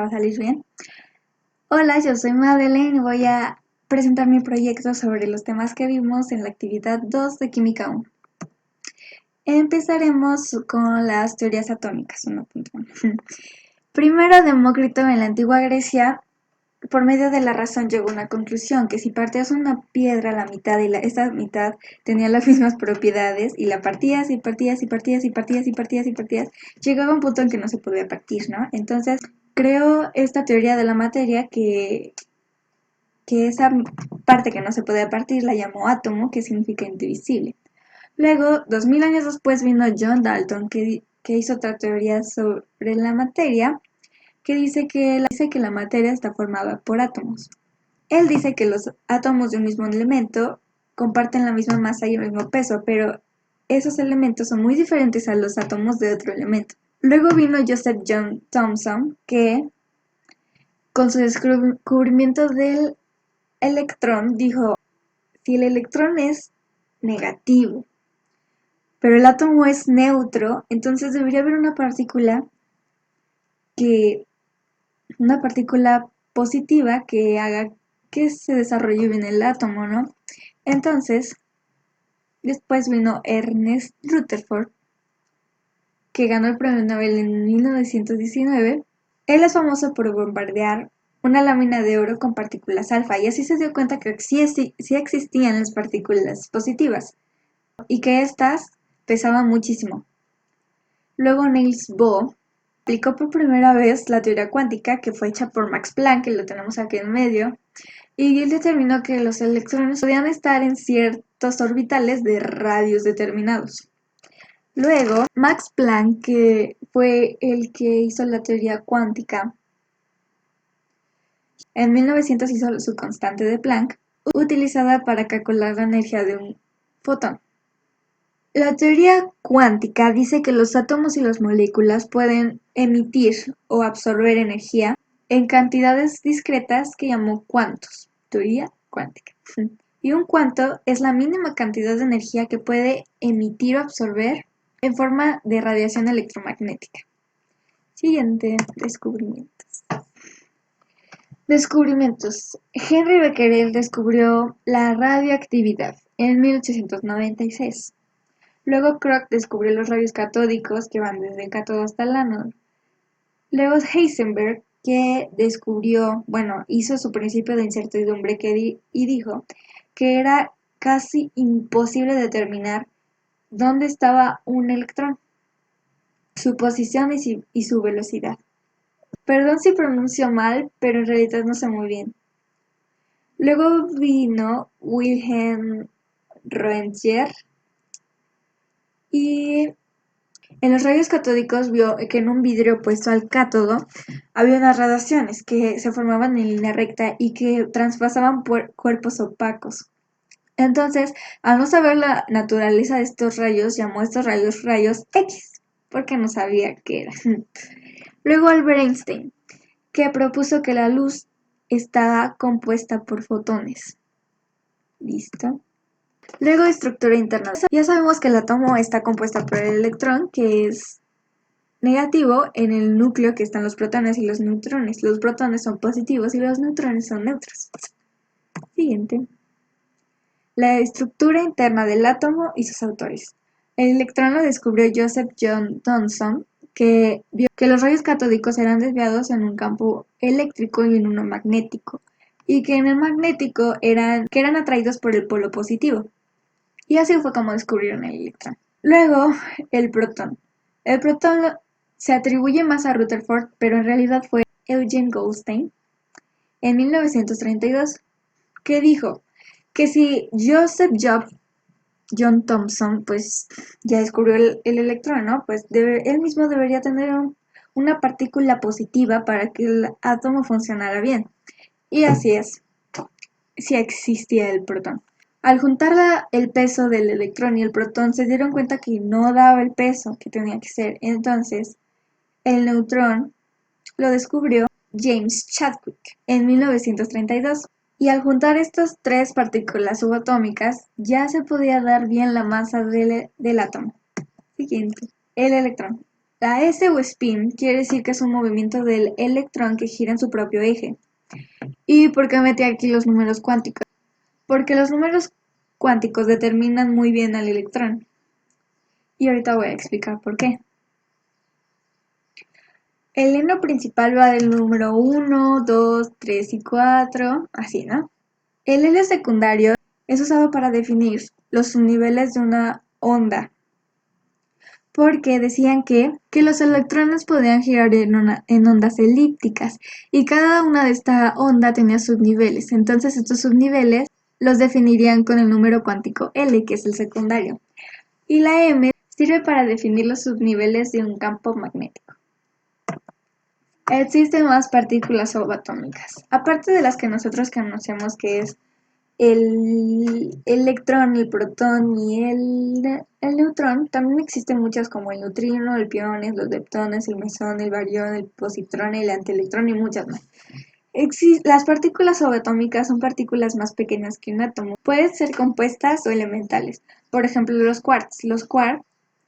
Va a salir bien. Hola, yo soy Madeleine y voy a presentar mi proyecto sobre los temas que vimos en la actividad 2 de Química 1. Empezaremos con las teorías atómicas 1.1. Primero, Demócrito en la antigua Grecia, por medio de la razón, llegó a una conclusión, que si partías una piedra a la mitad y esta mitad tenía las mismas propiedades y la partías y partías y partías y partías y partías y partías, llegaba un punto en que no se podía partir, ¿no? Entonces creó esta teoría de la materia que esa parte que no se podía partir la llamó átomo, que significa indivisible. Luego, 2000 años después, vino John Dalton, que hizo otra teoría sobre la materia, que dice que la materia está formada por átomos. Él dice que los átomos de un mismo elemento comparten la misma masa y el mismo peso, pero esos elementos son muy diferentes a los átomos de otro elemento. Luego vino Joseph John Thomson, que con su descubrimiento del electrón dijo: si el electrón es negativo, pero el átomo es neutro, entonces debería haber una partícula positiva que haga que se desarrolle bien el átomo, ¿no? Entonces, después vino Ernest Rutherford, que ganó el premio Nobel en 1919. Él es famoso por bombardear una lámina de oro con partículas alfa, y así se dio cuenta que sí existían las partículas positivas y que éstas pesaban muchísimo. Luego Niels Bohr aplicó por primera vez la teoría cuántica, que fue hecha por Max Planck, que lo tenemos aquí en medio, y él determinó que los electrones podían estar en ciertos orbitales de radios determinados. Luego, Max Planck, que fue el que hizo la teoría cuántica, en 1900 hizo su constante de Planck, utilizada para calcular la energía de un fotón. La teoría cuántica dice que los átomos y las moléculas pueden emitir o absorber energía en cantidades discretas que llamó cuantos, teoría cuántica. Y un cuanto es la mínima cantidad de energía que puede emitir o absorber en forma de radiación electromagnética. Siguiente, descubrimientos. Descubrimientos. Henry Becquerel descubrió la radioactividad en 1896. Luego Kroc descubrió los rayos catódicos, que van desde el cátodo hasta el ánodo. Luego Heisenberg, que hizo su principio de incertidumbre y dijo que era casi imposible determinar dónde estaba un electrón, su posición y su velocidad. Perdón si pronuncio mal, pero en realidad no sé muy bien. Luego vino Wilhelm Röntgen y en los rayos catódicos vio que en un vidrio opuesto al cátodo había unas radiaciones que se formaban en línea recta y que traspasaban por cuerpos opacos. Entonces, al no saber la naturaleza de estos rayos, llamó a estos rayos X, porque no sabía qué era. Luego Albert Einstein, que propuso que la luz estaba compuesta por fotones. ¿Listo? Luego, estructura interna. Ya sabemos que el átomo está compuesta por el electrón, que es negativo, en el núcleo, que están los protones y los neutrones. Los protones son positivos y los neutrones son neutros. Siguiente. La estructura interna del átomo y sus autores. El electrón lo descubrió Joseph John Thomson, que vio que los rayos catódicos eran desviados en un campo eléctrico y en uno magnético, y que en el magnético eran atraídos por el polo positivo. Y así fue como descubrieron el electrón. Luego, el protón. El protón se atribuye más a Rutherford, pero en realidad fue Eugen Goldstein en 1932, que dijo que si Joseph John Thomson pues ya descubrió el electrón, ¿no? Pues él mismo debería tener una partícula positiva para que el átomo funcionara bien. Y así es, si existía el protón. Al juntar el peso del electrón y el protón, se dieron cuenta que no daba el peso que tenía que ser. Entonces, el neutrón lo descubrió James Chadwick en 1932. Y al juntar estas tres partículas subatómicas, ya se podía dar bien la masa del átomo. Siguiente, el electrón. La S o spin quiere decir que es un movimiento del electrón que gira en su propio eje. ¿Y por qué metí aquí los números cuánticos? Porque los números cuánticos determinan muy bien al electrón. Y ahorita voy a explicar por qué. El hilo principal va del número 1, 2, 3 y 4, así, ¿no? El hilo secundario es usado para definir los subniveles de una onda, porque decían que los electrones podían girar en ondas elípticas y cada una de esta onda tenía subniveles. Entonces estos subniveles los definirían con el número cuántico L, que es el secundario. Y la M sirve para definir los subniveles de un campo magnético. Existen más partículas subatómicas, aparte de las que nosotros conocemos, que es el electrón, el protón y el neutrón. También existen muchas como el neutrino, el piones, los leptones, el mesón, el barión, el positrón, el antielectrón y muchas más. Las partículas subatómicas son partículas más pequeñas que un átomo. Pueden ser compuestas o elementales. Por ejemplo, los quarks. Los quarks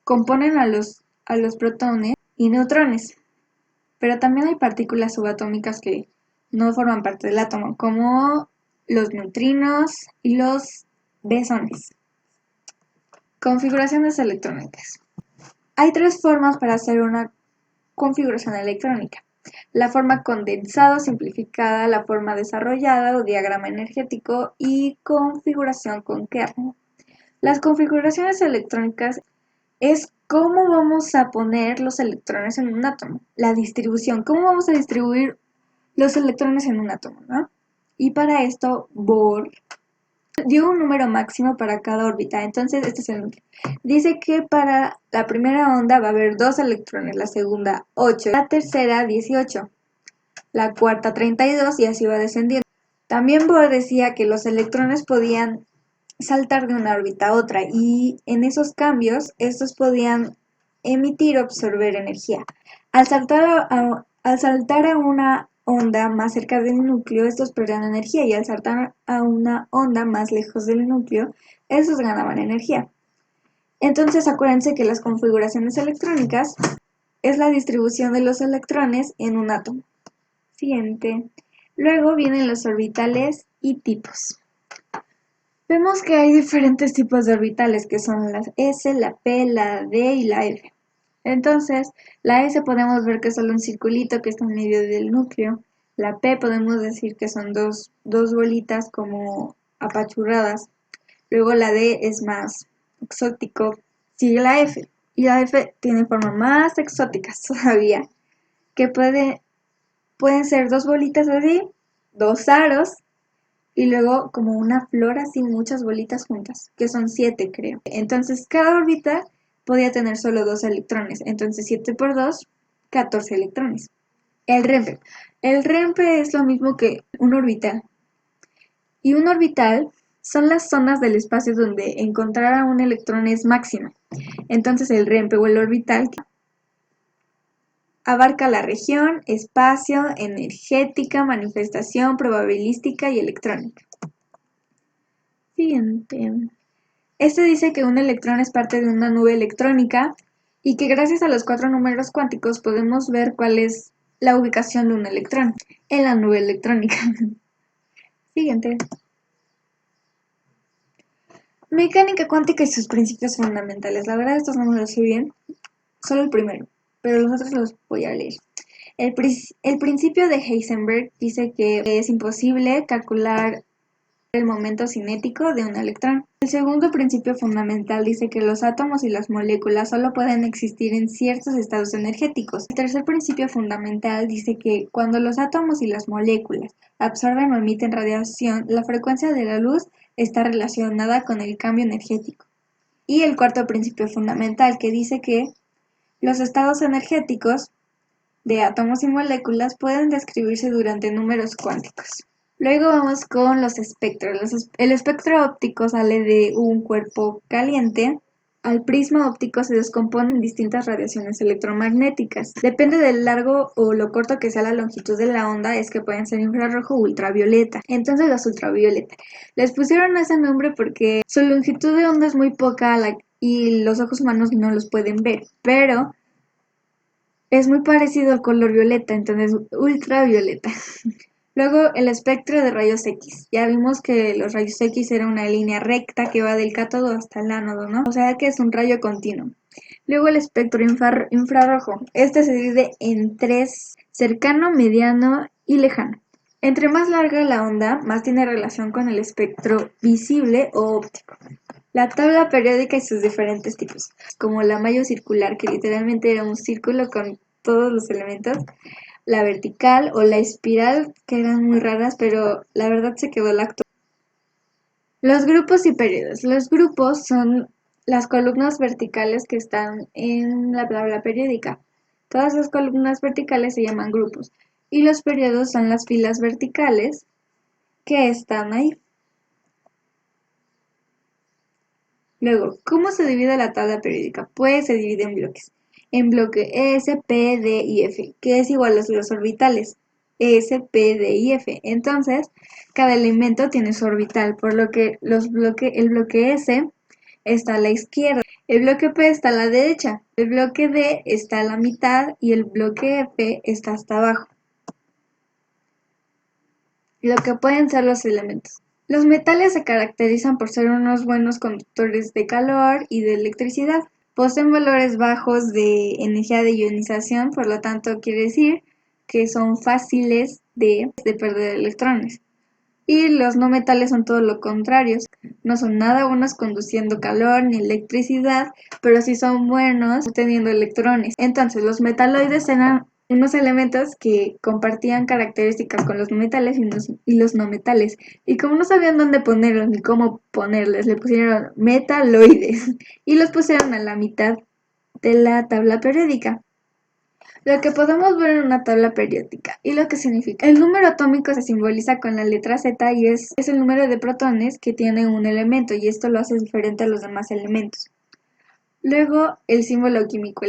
componen a los protones y neutrones. Pero también hay partículas subatómicas que no forman parte del átomo, como los neutrinos y los besones. Configuraciones electrónicas. Hay tres formas para hacer una configuración electrónica: la forma condensada o simplificada, la forma desarrollada o diagrama energético y configuración con kernel. Las configuraciones electrónicas es cómo vamos a poner los electrones en un átomo, la distribución, cómo vamos a distribuir los electrones en un átomo, ¿no? Y para esto Bohr dio un número máximo para cada órbita. Entonces este es el número. Dice que para la primera onda va a haber 2 electrones, la segunda 8, la tercera 18, la cuarta 32 y así va descendiendo. También Bohr decía que los electrones podían saltar de una órbita a otra y en esos cambios estos podían emitir o absorber energía. Al saltar a una onda más cerca del núcleo, estos perdían energía, y al saltar a una onda más lejos del núcleo, estos ganaban energía. Entonces acuérdense que las configuraciones electrónicas es la distribución de los electrones en un átomo. Siguiente. Luego vienen los orbitales y tipos. Vemos que hay diferentes tipos de orbitales, que son las S, la P, la D y la F. Entonces, la S podemos ver que es solo un circulito que está en medio del núcleo. La P podemos decir que son dos bolitas como apachurradas. Luego la D es más exótico. Sigue la F. Y la F tiene formas más exóticas todavía, que pueden ser dos bolitas así, dos aros, y luego como una flor así, muchas bolitas juntas, que son 7, creo. Entonces cada órbita podía tener solo 2 electrones, entonces 7 por 2, 14 electrones. El REMPE. El REMPE es lo mismo que un orbital. Y un orbital son las zonas del espacio donde encontrar a un electrón es máxima. Entonces el REMPE o el orbital abarca la región, espacio, energética, manifestación, probabilística y electrónica. Siguiente. Este dice que un electrón es parte de una nube electrónica y que gracias a los 4 números cuánticos podemos ver cuál es la ubicación de un electrón en la nube electrónica. Siguiente. Mecánica cuántica y sus principios fundamentales. La verdad estos no me los sé bien, solo el primero, pero los otros los voy a leer. El principio de Heisenberg dice que es imposible calcular el momento cinético de un electrón. El segundo principio fundamental dice que los átomos y las moléculas solo pueden existir en ciertos estados energéticos. El tercer principio fundamental dice que cuando los átomos y las moléculas absorben o emiten radiación, la frecuencia de la luz está relacionada con el cambio energético. Y el cuarto principio fundamental, que dice que los estados energéticos de átomos y moléculas pueden describirse durante números cuánticos. Luego vamos con los espectros. El espectro óptico sale de un cuerpo caliente. Al prisma óptico se descompone en distintas radiaciones electromagnéticas. Depende del largo o lo corto que sea la longitud de la onda, es que pueden ser infrarrojo o ultravioleta. Entonces los ultravioleta. Les pusieron ese nombre porque su longitud de onda es muy poca y los ojos humanos no los pueden ver, pero Es muy parecido al color violeta, entonces ultravioleta. Luego el espectro de rayos X. Ya vimos que los rayos X era una línea recta que va del cátodo hasta el ánodo, ¿no? O sea que es un rayo continuo. Luego el espectro infrarrojo. Este se divide en tres: cercano, mediano y lejano. Entre más larga la onda, más tiene relación con el espectro visible o óptico. La tabla periódica y sus diferentes tipos, como la malla circular, que literalmente era un círculo con todos los elementos, la vertical o la espiral, que eran muy raras, pero la verdad se quedó la actual. Los grupos y periodos. Los grupos son las columnas verticales que están en la tabla periódica. Todas las columnas verticales se llaman grupos. Y los periodos son las filas verticales que están ahí. Luego, ¿cómo se divide la tabla periódica? Pues se divide en bloques. En bloque S, P, D y F, que es igual a los orbitales. S, P, D y F. Entonces, cada elemento tiene su orbital, por lo que el bloque S está a la izquierda, el bloque P está a la derecha, el bloque D está a la mitad y el bloque F está hasta abajo. Lo que pueden ser los elementos. Los metales se caracterizan por ser unos buenos conductores de calor y de electricidad. Poseen valores bajos de energía de ionización, por lo tanto quiere decir que son fáciles de perder electrones. Y los no metales son todo lo contrario, no son nada buenos conduciendo calor ni electricidad, pero sí son buenos teniendo electrones. Entonces, los metaloides eran unos elementos que compartían características con los metales y los no metales. Y como no sabían dónde ponerlos ni cómo ponerles, le pusieron metaloides y los pusieron a la mitad de la tabla periódica. Lo que podemos ver en una tabla periódica y lo que significa. El número atómico se simboliza con la letra Z y es el número de protones que tiene un elemento, y esto lo hace diferente a los demás elementos. Luego el símbolo químico.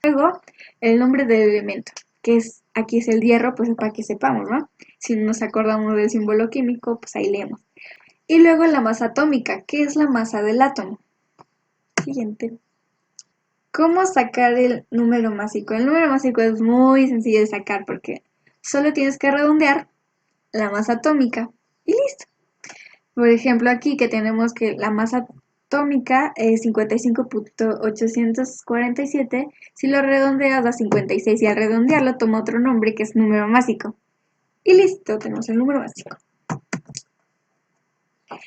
Luego el nombre del elemento, que es, aquí es el hierro, pues para que sepamos, ¿no? Si no nos acordamos del símbolo químico, pues ahí leemos. Y luego la masa atómica, que es la masa del átomo. Siguiente. ¿Cómo sacar el número másico? El número másico es muy sencillo de sacar porque solo tienes que redondear la masa atómica y listo. Por ejemplo, aquí que tenemos que la masa atómica es 55.847, si lo redondeas da 56 y al redondearlo toma otro nombre que es número másico. Y listo, tenemos el número másico.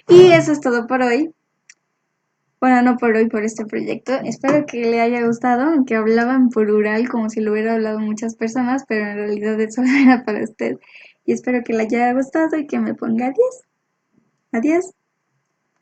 Y eso es todo por hoy. Bueno, no por hoy, por este proyecto. Espero que le haya gustado, aunque hablaba en plural como si lo hubiera hablado muchas personas, pero en realidad eso era para usted. Y espero que le haya gustado y que me ponga 10. Adiós.